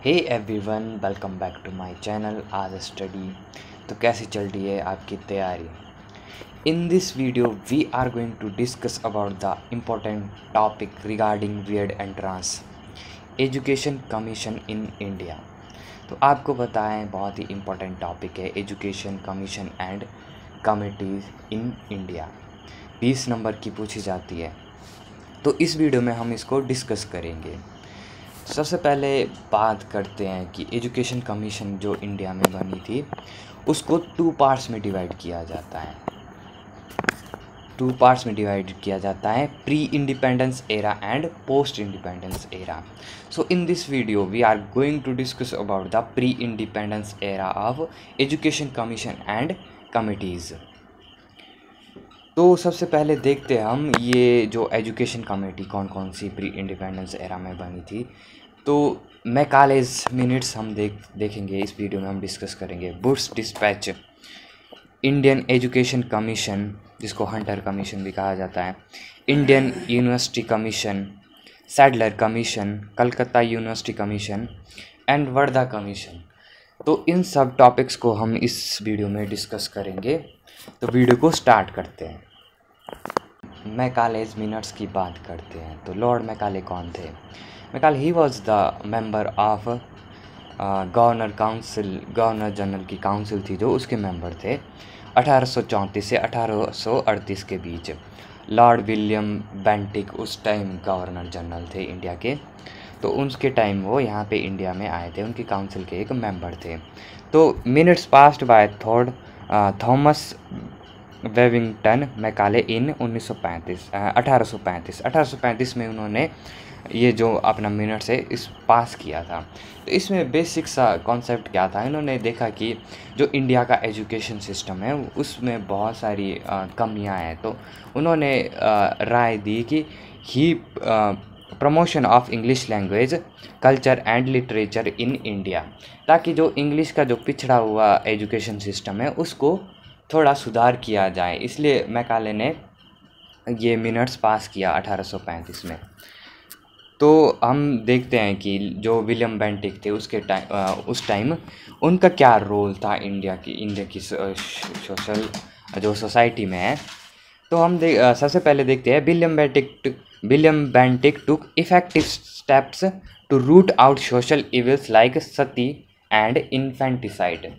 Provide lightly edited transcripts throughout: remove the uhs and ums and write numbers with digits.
Hey everyone, welcome back to my channel आज study. तो कैसी चल रही है आपकी तैयारी? In this video we are going to discuss about the important topic regarding BEd entrance education commission in India. तो आपको पता है बहुत ही इम्पोर्टेंट टॉपिक है education commission and committees in India. 20 number की पूछी जाती है, तो इस वीडियो में हम इसको डिस्कस करेंगे। सबसे पहले बात करते हैं कि एजुकेशन कमीशन जो इंडिया में बनी थी उसको 2 पार्ट्स में डिवाइड किया जाता है। 2 पार्ट्स में डिवाइड किया जाता है, pre independence era and post independence era. So in this video we are going to discuss about the pre independence era of education commission and committees. तो सबसे पहले देखते हैं हम ये जो एजुकेशन कमेटी कौन कौन सी प्री इंडिपेंडेंस एरा में बनी थी। तो मैकालेज मिनट्स हम देखेंगे इस वीडियो में, हम डिस्कस करेंगे। Wood's dispatch, Indian education commission जिसको हंटर कमीशन भी कहा जाता है, Indian university commission, Sadler commission, Calcutta university commission and Wardha commission. तो इन सब टॉपिक्स को हम इस वीडियो में डिस्कस करेंगे। तो वीडियो को स्टार्ट करते हैं। मैकालेज मिनट्स की बात करते हैं। तो लॉर्ड मैकाले कौन थे? Macaulay he was the member of governor council, governor general की काउंसिल थी जो उसके मेंबर थे 1834 से 1838 के बीच। लॉर्ड विलियम बेंटिक उस टाइम गवर्नर जनरल थे इंडिया के, तो उनके टाइम वो यहाँ पे इंडिया में आए थे, उनकी काउंसिल के एक मेंबर थे। तो minutes passed by Thomas Babington Macaulay in 1835 में उन्होंने ये जो अपना मिनट्स है इस पास किया था। तो इसमें बेसिक सा कॉन्सेप्ट क्या था, इन्होंने देखा कि जो इंडिया का एजुकेशन सिस्टम है उसमें बहुत सारी कमियां हैं। तो उन्होंने राय दी कि he promotion of English language culture and literature in India, ताकि जो इंग्लिश का जो पिछड़ा हुआ एजुकेशन सिस्टम है उसको थोड़ा सुधार किया जाए। इसलिए मैकाले ने ये मिनट्स पास किया 1835 में। तो हम देखते हैं कि जो विलियम बेंटिक थे उसके उस टाइम उनका क्या रोल था इंडिया की सोशल जो सोसाइटी में है। तो हम सबसे पहले देखते हैं William Bentinck took effective steps to root out social evils like sati and infanticide.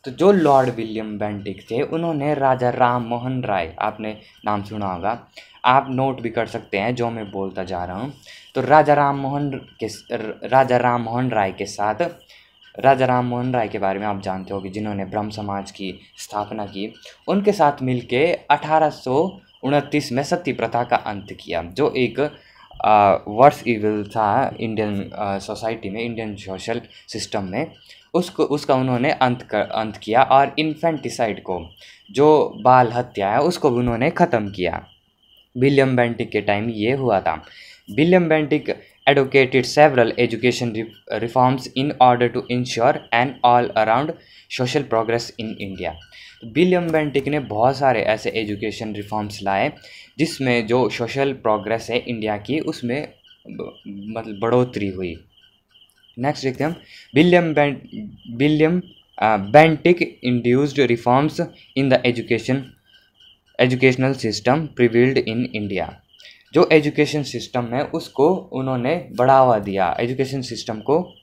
तो जो लॉर्ड विलियम बेंटिक थे उन्होंने राजा राम मोहन राय, आपने नाम सुना होगा, आप नोट भी कर सकते हैं जो मैं बोलता जा रहा हूँ। तो राजा राम मोहन राय के साथ, राजा राम मोहन राय के बारे में आप जानते हो कि जिन्होंने ब्रह्म समाज की स्थापना की, उनके साथ मिलके 1829 में सती प्रथा का अंत किया, जो एक वर्स इविल था इंडियन सोसाइटी में, इंडियन सोशल सिस्टम में। उसका उन्होंने अंत किया और इन्फेंटिसाइड को, जो बाल हत्या है, उसको भी उन्होंने ख़त्म किया। विलियम बेंटिक के टाइम ये हुआ था। William Bentinck advocated several education reforms in order to ensure an all-around social progress in India। William Bentinck ने बहुत सारे ऐसे एजुकेशन रिफॉर्म्स लाए जिसमें जो सोशल प्रोग्रेस है इंडिया की उसमें मतलब बढ़ोतरी हुई। नेक्स्ट देखते हैं हम, William Bentinck induced reforms in the educational system prevailed in India. जो एजुकेशन सिस्टम है उसको उन्होंने बढ़ावा दिया, एजुकेशन सिस्टम को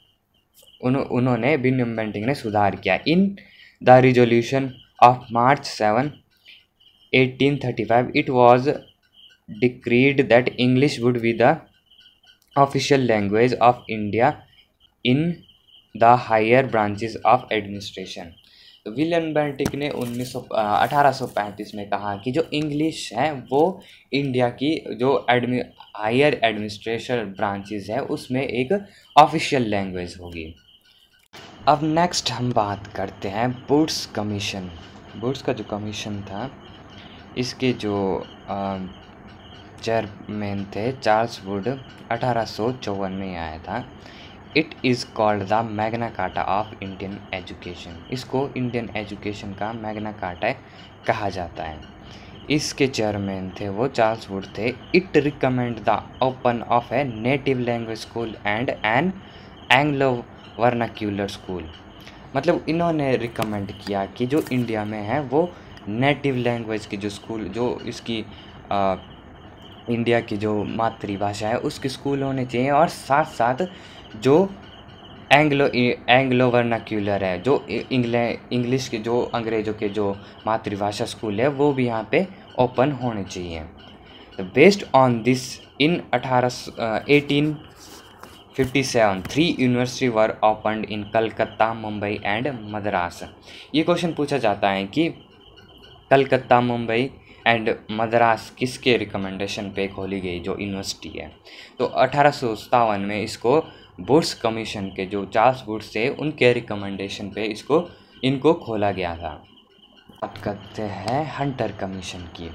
उन्होंने विलियम बेंटिक ने सुधार किया। In the resolution of March 7, 1835 it was decreed that English would be the official language of India in the higher branches of administration. तो विलियम बेंटिक ने 1835 में कहा कि जो इंग्लिश है वो इंडिया की जो हायर एडमिनिस्ट्रेशन ब्रांचेस है उसमें एक ऑफिशियल लैंग्वेज होगी। अब नेक्स्ट हम बात करते हैं वुड्स कमीशन। वुड्स का जो कमीशन था इसके जो चेयरमैन थे चार्ल्स वुड, 1854 में आया था। It is called the Magna carta of Indian education. इसको इंडियन एजुकेशन का मैग्ना कार्टा कहा जाता है। इसके चेयरमैन थे वो चार्ल्स वुड थे। It recommend the open of a native language school and an Anglo vernacular school. मतलब इन्होंने रिकमेंड किया कि जो इंडिया में है वो नेटिव लैंग्वेज की जो स्कूल, जो इसकी इंडिया की जो मातृभाषा है उसके स्कूल होने चाहिए, और साथ साथ जो एंग्लो वर्नाक्यूलर है, जो इंग्लिश के जो अंग्रेज़ों के जो मातृभाषा स्कूल है वो भी यहाँ पे ओपन होने चाहिए। तो based on this in 1857 3 university were opened in Calcutta, Mumbai and Madras. ये क्वेश्चन पूछा जाता है कि कलकत्ता, मुंबई एंड मद्रास किसके रिकमेंडेशन पे खोली गई जो यूनिवर्सिटी है। तो 1857 में इसको वुड्स कमीशन के जो चार्ल्स वुड्स थे उनके रिकमेंडेशन पे इनको खोला गया था। बात करते हैं हंटर कमीशन की।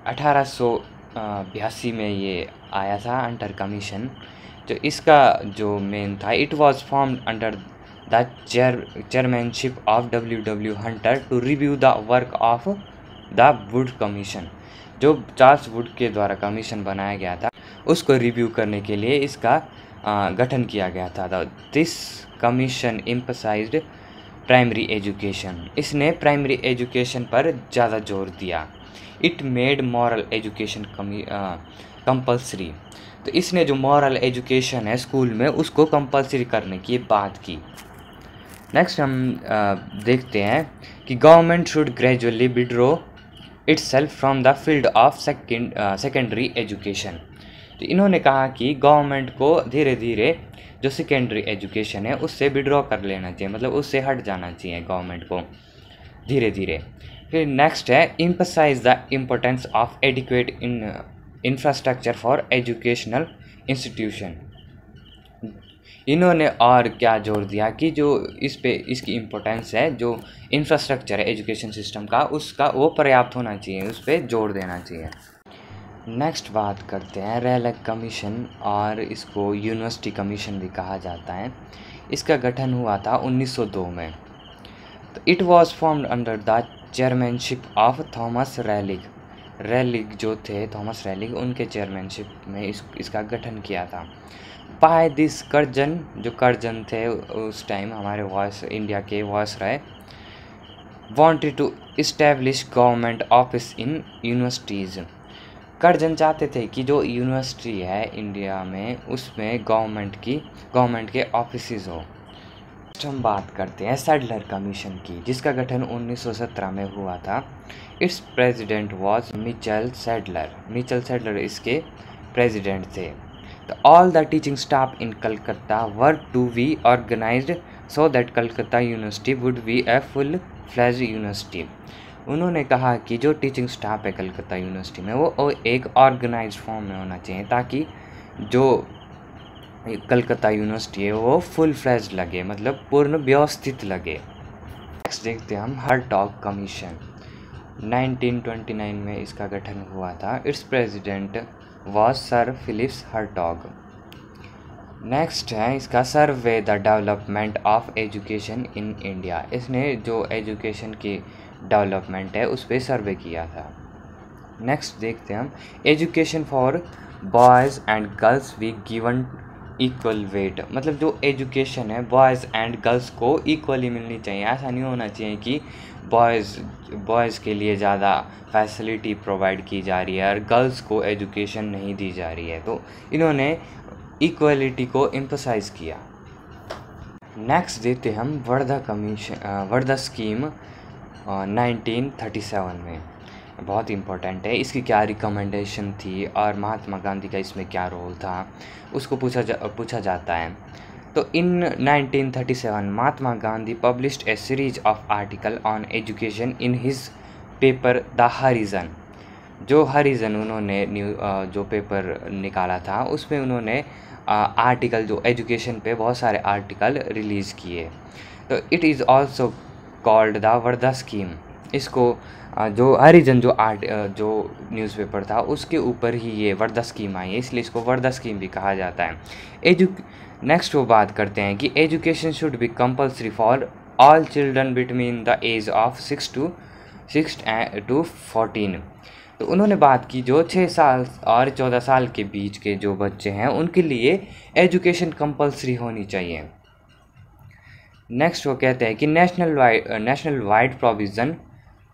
1882 में ये आया था हंटर कमीशन। तो इसका जो मेन था, it was formed under the chairmanship of W Hunter to review the work of the Wood commission. जो चार्ल्स वुड के द्वारा कमीशन बनाया गया था उसको रिव्यू करने के लिए इसका गठन किया गया था। This commission emphasized primary education. इसने प्राइमरी एजुकेशन पर ज़्यादा जोर दिया। It made moral education compulsory. तो इसने जो मॉरल एजुकेशन है स्कूल में उसको कंपल्सरी करने की बात की। नेक्स्ट हम देखते हैं कि government should gradually withdraw itself from the field of secondary education. तो इन्होंने कहा कि गवर्नमेंट को धीरे धीरे जो सेकेंडरी एजुकेशन है उससे विड्रॉ कर लेना चाहिए, मतलब उससे हट जाना चाहिए गवर्नमेंट को धीरे धीरे। फिर नेक्स्ट है emphasise the importance of adequate infrastructure for educational institution. इन्होंने और क्या जोर दिया कि जो इसकी इम्पोर्टेंस है, जो इंफ्रास्ट्रक्चर है एजुकेशन सिस्टम का उसका वो पर्याप्त होना चाहिए, उस पर जोर देना चाहिए। नेक्स्ट बात करते हैं रैलक कमीशन, और इसको यूनिवर्सिटी कमीशन भी कहा जाता है। इसका गठन हुआ था 1902 में। तो it was formed under the chairmanship of Thomas Raleigh जो थे थॉमस रैलिग, उनके चेयरमैनशिप में इसका गठन किया था। बाय दिस कर्जन, जो कर्जन थे उस टाइम हमारे इंडिया के viceroy, wanted to establish government office in universities. Curzon चाहते थे कि जो यूनिवर्सिटी है इंडिया में उसमें गवर्नमेंट के ऑफिसेज हो। हम बात करते हैं सैडलर कमीशन की, जिसका गठन 1917 में हुआ था। Its president was Michael Sadler इसके प्रेसिडेंट थे। तो all the teaching staff in Calcutta were to be organised so that Calcutta university would be a full fledged university. उन्होंने कहा कि जो टीचिंग स्टाफ है कलकत्ता यूनिवर्सिटी में वो एक ऑर्गेनाइज्ड फॉर्म में होना चाहिए, ताकि जो कलकत्ता यूनिवर्सिटी है वो फुल फ्लेज्ड लगे, मतलब पूर्ण व्यवस्थित लगे। नेक्स्ट देखते हैं हम हर्टॉग कमीशन। 1929 में इसका गठन हुआ था। Its president was sir Philips Hartog. Next है इसका survey the development of education in India. इसने जो एजुकेशन की डेवलपमेंट है उस पर सर्वे किया था। नेक्स्ट देखते हैं हम education for boys and girls we given equal weight. मतलब जो एजुकेशन है बॉयज़ एंड गर्ल्स को इक्वली मिलनी चाहिए। ऐसा नहीं होना चाहिए कि बॉयज़ के लिए ज़्यादा फैसिलिटी प्रोवाइड की जा रही है और गर्ल्स को एजुकेशन नहीं दी जा रही है। तो इन्होंने इक्वलिटी को एम्फसाइज़ किया। नेक्स्ट देते हम वर्धा स्कीम 1937 में। बहुत इम्पोर्टेंट है, इसकी क्या रिकमेंडेशन थी और महात्मा गांधी का इसमें क्या रोल था उसको पूछा जाता है। तो in 1937 Mahatma Gandhi published a series of article on education in his paper the Harijan. जो हरिजन उन्होंने जो पेपर निकाला था उसमें उन्होंने आर्टिकल जो एजुकेशन पे बहुत सारे आर्टिकल रिलीज़ किए। तो it is also called the Wardha scheme. इसको जो हरिजन जो न्यूज़पेपर था उसके ऊपर ही ये वर्धा स्कीम आई है, इसलिए इसको वर्धा स्कीम भी कहा जाता है। नेक्स्ट वो बात करते हैं कि education should be compulsory for all children between the age of 6 to 14। तो उन्होंने बात की जो 6 साल और 14 साल के बीच के जो बच्चे हैं उनके लिए एजुकेशन कंपल्सरी होनी चाहिए। नेक्स्ट वो कहते हैं कि national wide provision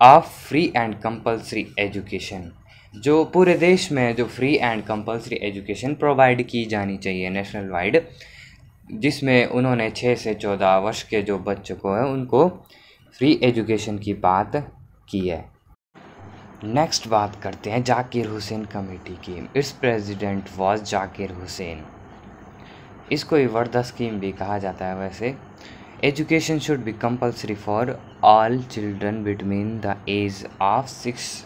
of free and compulsory education, जो पूरे देश में जो free and compulsory education provide की जानी चाहिए नेशनल वाइड, जिसमें उन्होंने 6 से 14 वर्ष के जो बच्चों को है उनको फ्री एजुकेशन की बात की है। नेक्स्ट बात करते हैं जाकिर हुसैन कमेटी की। Its president was Zakir Hussain. इसको ही वर्धा स्कीम भी कहा जाता है। वैसे education should be compulsory for all children between the age of 6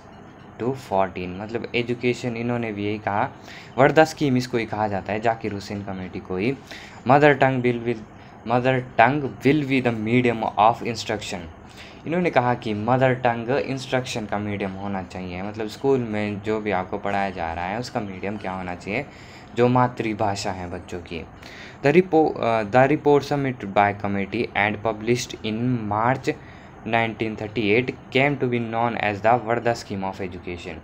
to 14, मतलब एजुकेशन इन्होंने भी यही कहा। वर्धा स्कीम इसको ही कहा जाता है, जाकिर हुसैन कमेटी को ही। Mother tongue will be the medium of instruction. इन्होंने कहा कि मदर टंग इंस्ट्रक्शन का मीडियम होना चाहिए, मतलब स्कूल में जो भी आपको पढ़ाया जा रहा है उसका मीडियम क्या होना चाहिए, जो मातृभाषा है बच्चों की। The report submitted by committee and published in March 1938 came to be known as the Wardha scheme of education.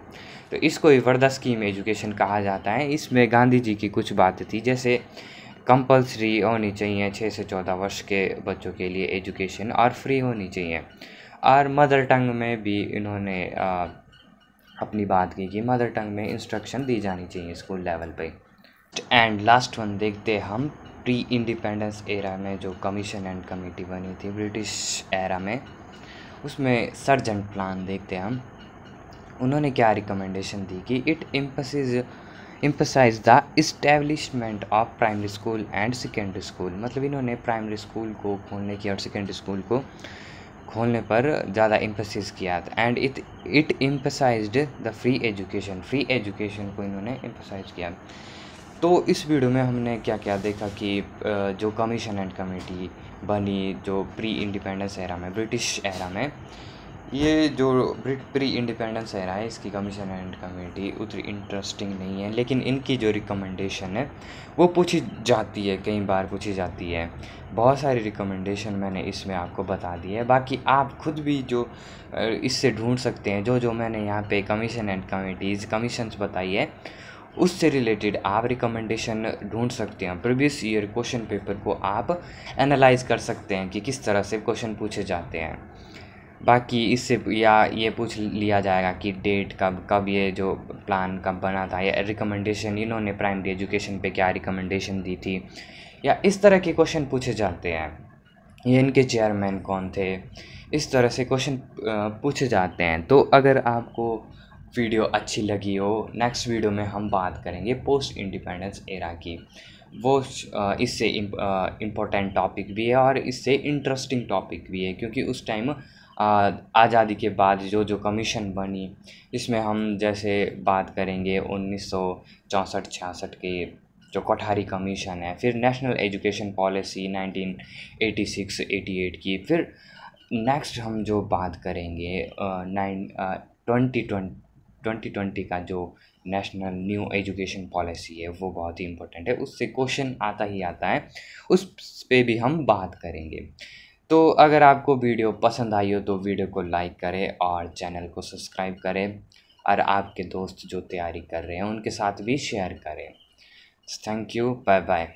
तो इसको ही वर्धा स्कीम एजुकेशन कहा जाता है। इसमें गांधी जी की कुछ बातें थी, जैसे कंपलसरी होनी चाहिए 6 से 14 वर्ष के बच्चों के लिए एजुकेशन, और फ्री होनी चाहिए। और मदर टंग में भी इन्होंने अपनी बात की कि मदर टंग में इंस्ट्रक्शन दी जानी चाहिए स्कूल लेवल पे। एंड लास्ट वन देखते हम प्री इंडिपेंडेंस एरा में जो कमीशन एंड कमेटी बनी थी ब्रिटिश एरा में, उसमें सर्जेंट प्लान देखते हैं हम। उन्होंने क्या रिकमेंडेशन दी कि it emphasize the establishment of primary school and secondary school, मतलब इन्होंने प्राइमरी स्कूल को खोलने की और सेकेंडरी स्कूल को खोलने पर ज़्यादा एम्फेसिस किया था। And it emphasised the free education को इन्होंने एम्फेसाइज किया। तो इस वीडियो में हमने क्या क्या देखा कि जो कमीशन एंड कमेटी बनी जो प्री इंडिपेंडेंस एरा में, ब्रिटिश एरा में, ये जो प्री इंडिपेंडेंस एरा है इसकी कमीशन एंड कमेटी उतनी इंटरेस्टिंग नहीं है, लेकिन इनकी जो रिकमेंडेशन है वो पूछी जाती है, कई बार पूछी जाती है। बहुत सारी रिकमेंडेशन मैंने इसमें आपको बता दी है, बाकी आप खुद भी जो इससे ढूंढ सकते हैं। जो मैंने यहाँ पे कमीशन एंड कमेटीज़ कमीशंस बताई है उससे रिलेटेड आप रिकमेंडेशन ढूंढ सकते हैं। प्रीवियस ईयर क्वेश्चन पेपर को आप एनालाइज कर सकते हैं कि किस तरह से क्वेश्चन पूछे जाते हैं। बाकी इससे या ये पूछ लिया जाएगा कि डेट कब ये जो प्लान कब बना था, या रिकमेंडेशन इन्होंने प्राइमरी एजुकेशन पे क्या रिकमेंडेशन दी थी, या इस तरह के क्वेश्चन पूछे जाते हैं। ये इनके चेयरमैन कौन थे, इस तरह से क्वेश्चन पूछे जाते हैं। तो अगर आपको वीडियो अच्छी लगी हो, नेक्स्ट वीडियो में हम बात करेंगे पोस्ट इंडिपेंडेंस एरा की। वो इससे इम्पोर्टेंट टॉपिक भी है और इससे इंटरेस्टिंग टॉपिक भी है, क्योंकि उस टाइम आज़ादी के बाद जो कमीशन बनी, इसमें हम जैसे बात करेंगे 1964-66 के जो कोठारी कमीशन है, फिर नेशनल एजुकेशन पॉलिसी 1986-88 की, फिर नेक्स्ट हम जो बात करेंगे 2020 का जो नेशनल न्यू एजुकेशन पॉलिसी है, वो बहुत ही इम्पोर्टेंट है, उससे क्वेश्चन आता ही आता है, उस पे भी हम बात करेंगे। तो अगर आपको वीडियो पसंद आई हो तो वीडियो को लाइक करें और चैनल को सब्सक्राइब करें, और आपके दोस्त जो तैयारी कर रहे हैं उनके साथ भी शेयर करें। Thank you, bye bye.